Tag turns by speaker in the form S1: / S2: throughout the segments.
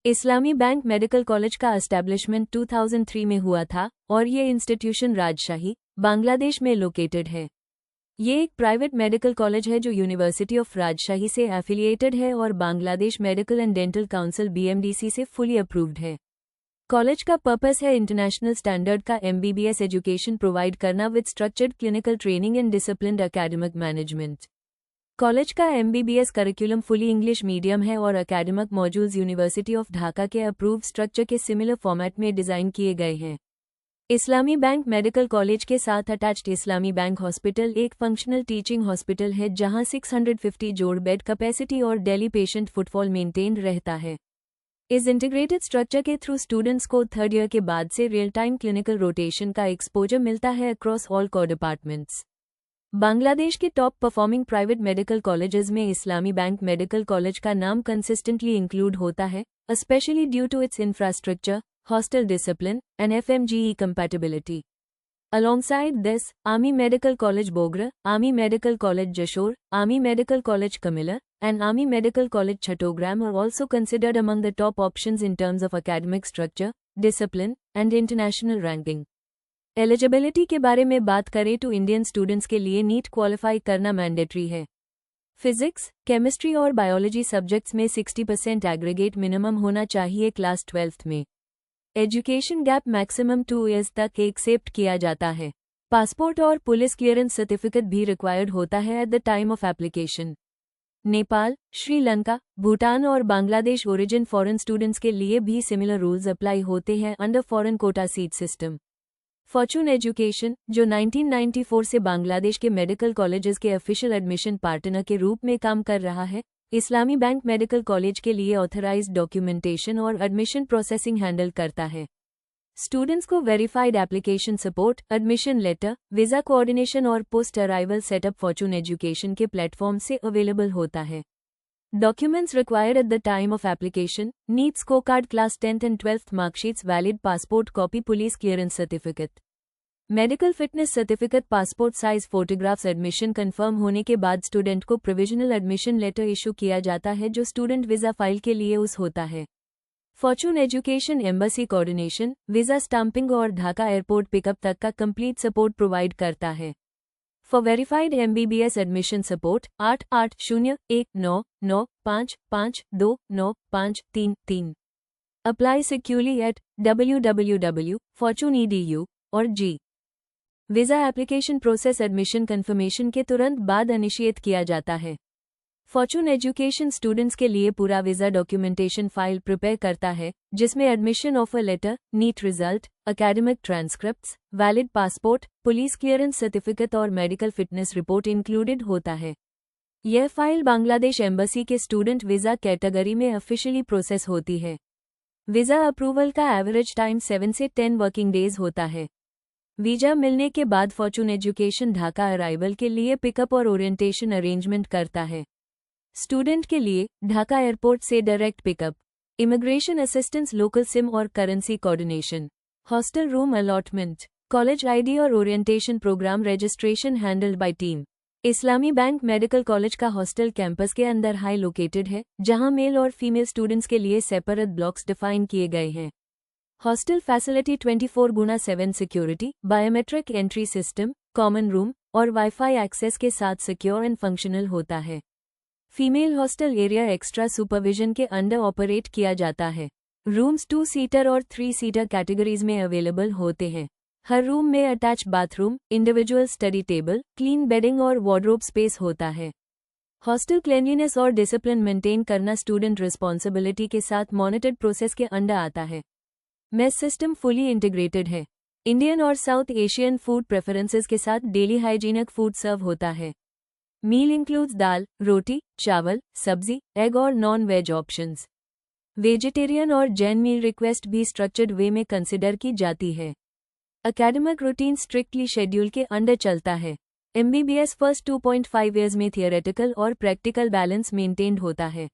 S1: इस्लामी bank medical college का establishment 2003 में हुआ था और ये इंस्टीट्यूशन राजशाही, बांग्लादेश में लोकेटेड है। ये एक प्राइवेट मेडिकल कॉलेज है जो यूनिवर्सिटी ऑफ राजशाही से एफिलिएटेड है और Bangladesh medical and dental council BMDC से फुली अप्रूव्ड है। कॉलेज का पर्पस है इंटरनेशनल स्टैंडर्ड का MBBS एजुकेशन प्रोवाइड करना with structured clinical training and disciplined academic management. College का MBBS curriculum fully English medium है और academic modules university of Dhaka के अप्रूव्ड स्ट्रक्चर के सिमिलर फॉर्मेट में डिजाइन किए गए हैं। इस्लामी बैंक मेडिकल कॉलेज के साथ अटैच्ड इस्लामी बैंक हॉस्पिटल एक फंक्शनल टीचिंग हॉस्पिटल है जहां 650 जोड़ बेड कैपेसिटी और डेली पेशेंट फुटफॉल मेंटेन रहता है। इस इंटीग्रेटेड स्ट्रक्चर के थ्रू स्टूडेंट्स को थर्ड ईयर के बाद से रियल टाइम क्लिनिकल रोटेशन का एक्सपोजर मिलता है across all core departments. Bangladesh के top performing private medical colleges में इस्लामी बैंक मेडिकल कॉलेज का नाम कंसिस्टेंटली इंक्लूड होता है, especially due to its infrastructure, hostel discipline, and FMGE compatibility. Alongside this, Army Medical College Bogra, Army Medical College Jashore, Army Medical College Kamila, and Army Medical College Chattogram are also considered among the top options in terms of academic structure, discipline, and international ranking. Eligibility के बारे में बात करें तो Indian students के लिए NEET qualify करना mandatory है। फिजिक्स, केमिस्ट्री और बायोलॉजी सब्जेक्ट्स में 60% एग्रीगेट मिनिमम होना चाहिए क्लास 12th में। एजुकेशन गैप मैक्सिमम 2 ईयर्स तक एक्सेप्ट किया जाता है। पासपोर्ट और पुलिस क्लियरेंस सर्टिफिकेट भी रिक्वायर्ड होता है at the time of application. Nepal, Sri Lanka, Bhutan और बांग्लादेश ओरिजिन फॉरेन स्टूडेंट्स के लिए भी सिमिलर रूल्स अप्लाई होते हैं under foreign quota seat system. Fortune education, जो 1994 से बांग्लादेश के मेडिकल कॉलेजेस के ऑफिशियल एडमिशन पार्टनर के रूप में काम कर रहा है, इस्लामी बैंक मेडिकल कॉलेज के लिए ऑथराइज्ड डॉक्यूमेंटेशन और एडमिशन प्रोसेसिंग हैंडल करता है। स्टूडेंट्स को verified application support, admission letter, visa coordination और post arrival setup Fortune education के प्लेटफॉर्म से अवेलेबल होता है। Documents required at the time of application: NEET scorecard, class 10th and 12th marksheets, valid passport copy, police clearance certificate, medical fitness certificate, passport size photographs। Admission confirm होने के बाद student को provisional admission letter issue किया जाता है जो student visa file के लिए उस होता है। Fortune education embassy coordination, visa stamping और ढाका एयरपोर्ट पिकअप तक का कंप्लीट सपोर्ट प्रोवाइड करता है। For verified MBBS admission support 88019955295333। Apply securely at www.fortune.edu और G। Visa application process admission confirmation के तुरंत बाद इनिशिएट किया जाता है। फॉर्चून एजुकेशन स्टूडेंट्स के लिए पूरा वीजा डॉक्यूमेंटेशन फाइल प्रिपेयर करता है जिसमें admission offer letter, NEET result, academic transcripts, valid passport, police clearance certificate और मेडिकल फिटनेस रिपोर्ट इंक्लूडेड होता है। यह फाइल बांग्लादेश एम्बेसी के स्टूडेंट वीजा कैटेगरी में ऑफिशियली प्रोसेस होती है। वीजा अप्रूवल का एवरेज टाइम 7 से 10 वर्किंग डेज होता है। वीजा मिलने के बाद फॉर्चून एजुकेशन ढाका अराइवल के लिए पिकअप और ओरिएंटेशन अरेंजमेंट करता है। स्टूडेंट के लिए ढाका एयरपोर्ट से direct pickup, immigration assistance, local SIM और currency coordination, hostel room allotment, college ID और orientation programme registration handled by team. Islami bank medical college का हॉस्टल कैंपस के अंदर हाई लोकेटेड है जहां मेल और फीमेल स्टूडेंट्स के लिए सेपरेट ब्लॉक्स डिफाइन किए गए हैं। Hostel facility 24/7 security, biometric entry system, common room और वाईफाई एक्सेस के साथ सिक्योर एंड फंक्शनल होता है। Female hostel area extra supervision के अंडर ऑपरेट किया जाता है। रूम्स 2 सीटर और 3 सीटर कैटेगरीज में अवेलेबल होते हैं। हर रूम में attach bathroom, individual study table, clean bedding और वार्डरोब स्पेस होता है। हॉस्टल क्लीनलीनेस और डिसिप्लिन मेंटेन करना स्टूडेंट रिस्पॉन्सिबिलिटी के साथ मॉनिटर्ड प्रोसेस के अंडर आता है। मेस सिस्टम फुली इंटीग्रेटेड है। इंडियन और साउथ एशियन फूड प्रेफरेंसेस के साथ डेली हाइजीनिक फूड सर्व होता है। मील इंक्लूड्स दाल, रोटी, चावल, सब्जी, एग और नॉन वेज ऑप्शंस। वेजिटेरियन और जैन मील रिक्वेस्ट भी स्ट्रक्चर्ड वे में कंसिडर की जाती है। एकेडमिक रूटीन स्ट्रिक्टली शेड्यूल के अंडर चलता है। MBBS फर्स्ट 2.5 ईयर्स में थियोरेटिकल और प्रैक्टिकल बैलेंस मेंटेन्ड होता है।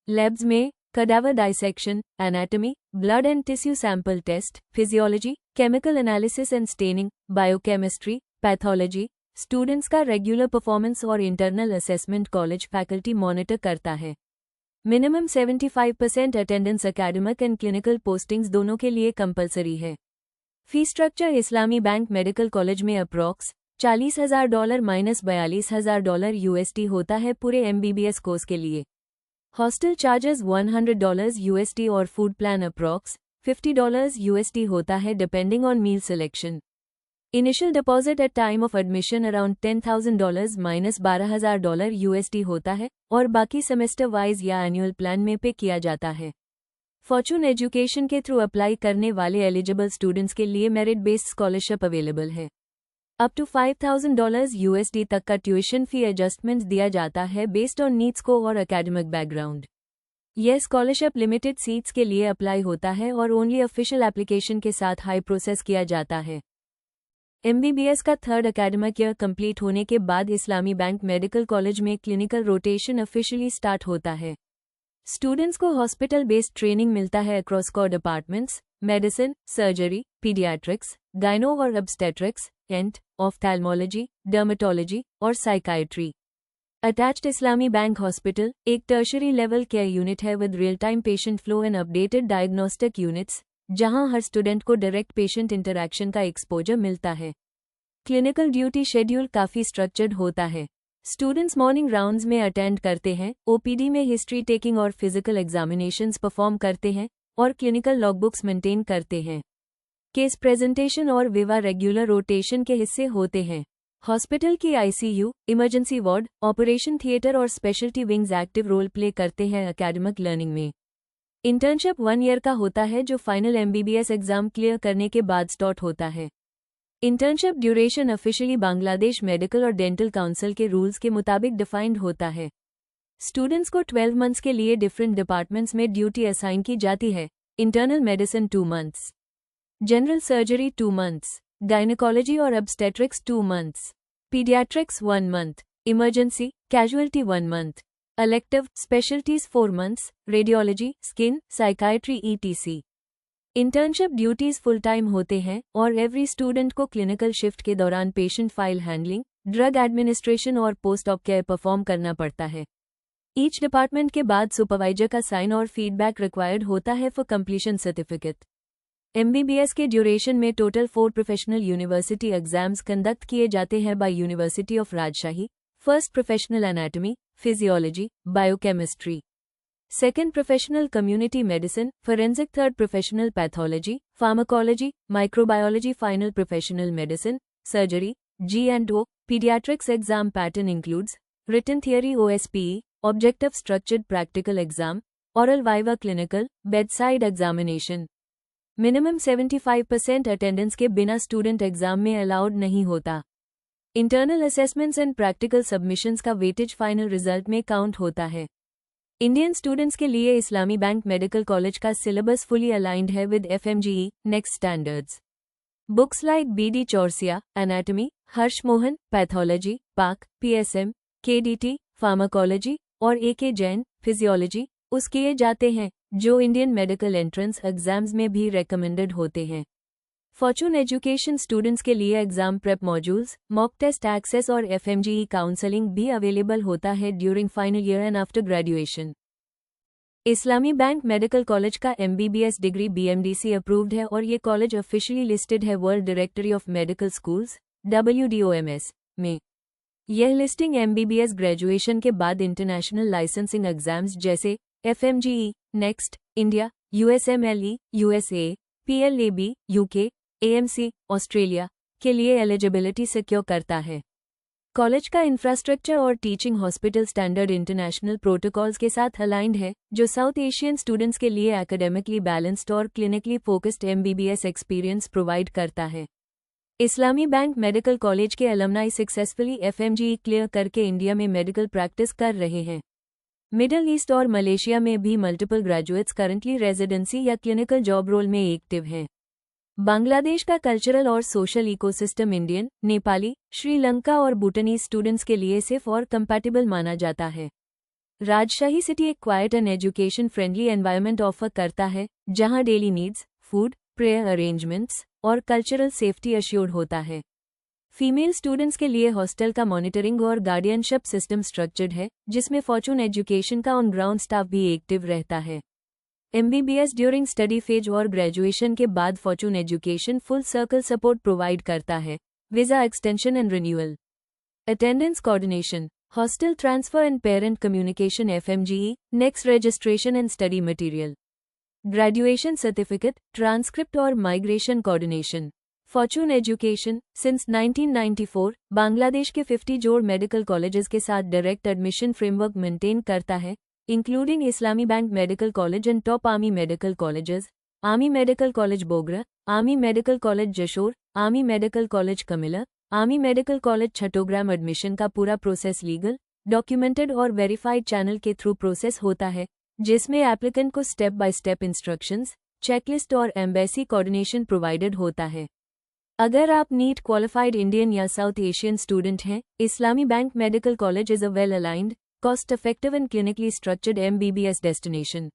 S1: लैब्स में cadaver dissection, anatomy, blood and tissue sample test, physiology, chemical analysis and staining, biochemistry, pathology, students का रेगुलर परफॉर्मेंस और internal assessment college faculty monitor करता है। Minimum 75% attendance academic and clinical postings दोनों के लिए कंपलसरी है। Fee structure इस्लामी bank medical college में approx $40,000 - $42,000 USD होता है पूरे MBBS कोर्स के लिए। हॉस्टल चार्जेस $100 USD और फूड प्लान अप्रॉक्स $50 USD होता है depending on meal selection. Initial deposit at time of admission around $10,000 - $12,000 USD होता है और बाकी सेमेस्टर वाइज या एनुअल प्लान में पे किया जाता है। फॉर्चून एजुकेशन के थ्रू अप्लाई करने वाले एलिजिबल स्टूडेंट्स के लिए मेरिट बेस्ड स्कॉलरशिप अवेलेबल है। अप टू $5,000 USD तक का ट्यूशन फी एडजस्टमेंट दिया जाता है बेस्ड ऑन नीड्स को और एकेडमिक बैकग्राउंड। यह स्कॉलरशिप लिमिटेड सीट्स के लिए अप्लाई होता है और ओनली ऑफिशियल एप्लीकेशन के साथ हाई प्रोसेस किया जाता है। MBBS का थर्ड एकेडमिक ईयर कंप्लीट होने के बाद इस्लामी बैंक मेडिकल कॉलेज में क्लिनिकल रोटेशन ऑफिशियली स्टार्ट होता है। स्टूडेंट्स को हॉस्पिटल बेस्ड ट्रेनिंग मिलता है across core departments, medicine, surgery, paediatrics, gyno और ऑब्स्टेट्रिक्स, एंट, ऑफ्थैल्मोलॉजी, डर्मेटोलॉजी और साइकाइट्री। अटैच्ड इस्लामी बैंक हॉस्पिटल एक टर्शरी लेवल केयर यूनिट है with real time patient flow and updated diagnostic units, जहां हर स्टूडेंट को direct patient interaction का exposure मिलता है। Clinical duty schedule काफी स्ट्रक्चर्ड होता है। स्टूडेंट्स मॉर्निंग राउंड्स में अटेंड करते हैं, OPD में हिस्ट्री टेकिंग और फिजिकल एग्जामिनेशंस परफॉर्म करते हैं और क्लिनिकल लॉगबुक्स मेंटेन करते हैं। केस प्रेजेंटेशन और विवा रेगुलर रोटेशन के हिस्से होते हैं। हॉस्पिटल की ICU, emergency ward, operation theatre और speciality wings active role play करते हैं एकेडमिक लर्निंग में। इंटर्नशिप 1 ईयर का होता है जो फाइनल MBBS एग्जाम क्लियर करने के बाद स्टार्ट होता है। Internship duration officially Bangladesh medical और डेंटल काउंसिल के रूल्स के मुताबिक डिफाइंड होता है। स्टूडेंट्स को 12 मंथ्स के लिए डिफरेंट डिपार्टमेंट्स में ड्यूटी असाइन की जाती है। Internal medicine 2 months, general surgery 2 months, gynaecology और obstetrics 2 months, paediatrics 1 month, emergency casualty 1 month, elective specialities 4 months, radiology, skin, psychiatry ETC। Internship duties full time होते हैं और एवरी स्टूडेंट को clinical shift के दौरान patient file handling, drug administration और post op care perform करना पड़ता है। ईच डिपार्टमेंट के बाद सुपरवाइजर का साइन और फीडबैक रिक्वायर्ड होता है फॉर कंप्लीशन सर्टिफिकेट। MBBS के ड्यूरेशन में total 4 professional university exams conduct किए जाते हैं by university of Rajshahi. First professional anatomy, physiology, biochemistry. Second professional community medicine, forensic. Third professional pathology, pharmacology, microbiology. Final professional medicine, surgery, G&O। Paediatrics exam pattern includes written theory OSPE, objective structured practical exam, oral viva, clinical, bedside examination. Minimum 75% attendance के बिना student exam में allowed नहीं होता। Internal assessments and practical submissions का weightage final result में count होता है। Indian students के लिए इस्लामी बैंक मेडिकल कॉलेज का सिलेबस फुली अलाइंड है with FMGE next standards. Books like BD Chaurasia, anatomy, Harsh Mohan, pathology, पाक, PSM, KDT, फार्माकोलॉजी और AK जैन, फिजियोलॉजी उस किए जाते हैं जो इंडियन मेडिकल एंट्रेंस एग्जाम्स में भी रेकमेंडेड होते हैं। फॉर्चून एजुकेशन स्टूडेंट्स के लिए exam prep modules, mock test access और FMGE काउंसलिंग भी अवेलेबल होता है during final year and after graduation. Islami bank medical college का MBBS डिग्री BMDC अप्रूव्ड है और ये कॉलेज ऑफिशियली लिस्टेड है world directory of medical schools WDOMS में। यह लिस्टिंग MBBS ग्रेजुएशन के बाद इंटरनेशनल लाइसेंसिंग एग्जाम्स जैसे FMGE next, India, USMLE USA, PLAB UK, AMC Australia के लिए एलिजिबिलिटी सिक्योर करता है। कॉलेज का इंफ्रास्ट्रक्चर और teaching hospital standard international protocols के साथ अलाइंड है जो साउथ एशियन स्टूडेंट्स के लिए एकेडमिकली बैलेंस्ड और clinically focused MBBS experience provide करता है। इस्लामी बैंक मेडिकल कॉलेज के अलमनाई सक्सेसफुली FMGE क्लियर करके इंडिया में मेडिकल प्रैक्टिस कर रहे हैं। मिडल ईस्ट और मलेशिया में भी मल्टीपल ग्रेजुएट्स करंटली रेजिडेंसी या क्लिनिकल जॉब रोल में एक्टिव हैं। बांग्लादेश का कल्चरल और social ecosystem Indian, Nepali, Sri Lanka और भूटानीज स्टूडेंट्स के लिए सेफ और कंपैटिबल माना जाता है। राजशाही सिटी एक quiet and education friendly environment offer करता है जहां daily needs, food, prayer arrangements और कल्चरल सेफ्टी अश्योर्ड होता है। फीमेल स्टूडेंट्स के लिए हॉस्टल का मॉनिटरिंग और गार्डियनशिप सिस्टम स्ट्रक्चर्ड है, जिसमें फॉर्चून एजुकेशन का ऑन ग्राउंड स्टाफ भी एक्टिव रहता है। MBBS ड्यूरिंग स्टडी फेज और ग्रेजुएशन के बाद Fortune Education full circle support provide करता है, visa extension and renewal, attendance coordination, hostel transfer and parent communication FMGE, next registration and study material, graduation certificate, transcript और migration coordination. Fortune Education since 1994 Bangladesh के 50 जोड़ medical colleges के साथ direct admission framework maintain करता है, including Islami bank medical college and top army medical colleges, army medical college Bogra, army medical college Jashore, army medical college Comilla, army medical college Chattogram. Admission का पूरा process legal, documented और verified channel के through process होता है, जिसमें applicant को step by step instructions, checklist और embassy coordination provided होता है। अगर आप नीट क्वालिफाइड इंडियन या साउथ एशियन स्टूडेंट हैं, Islami bank medical college is a well aligned, cost-effective and clinically structured MBBS destination.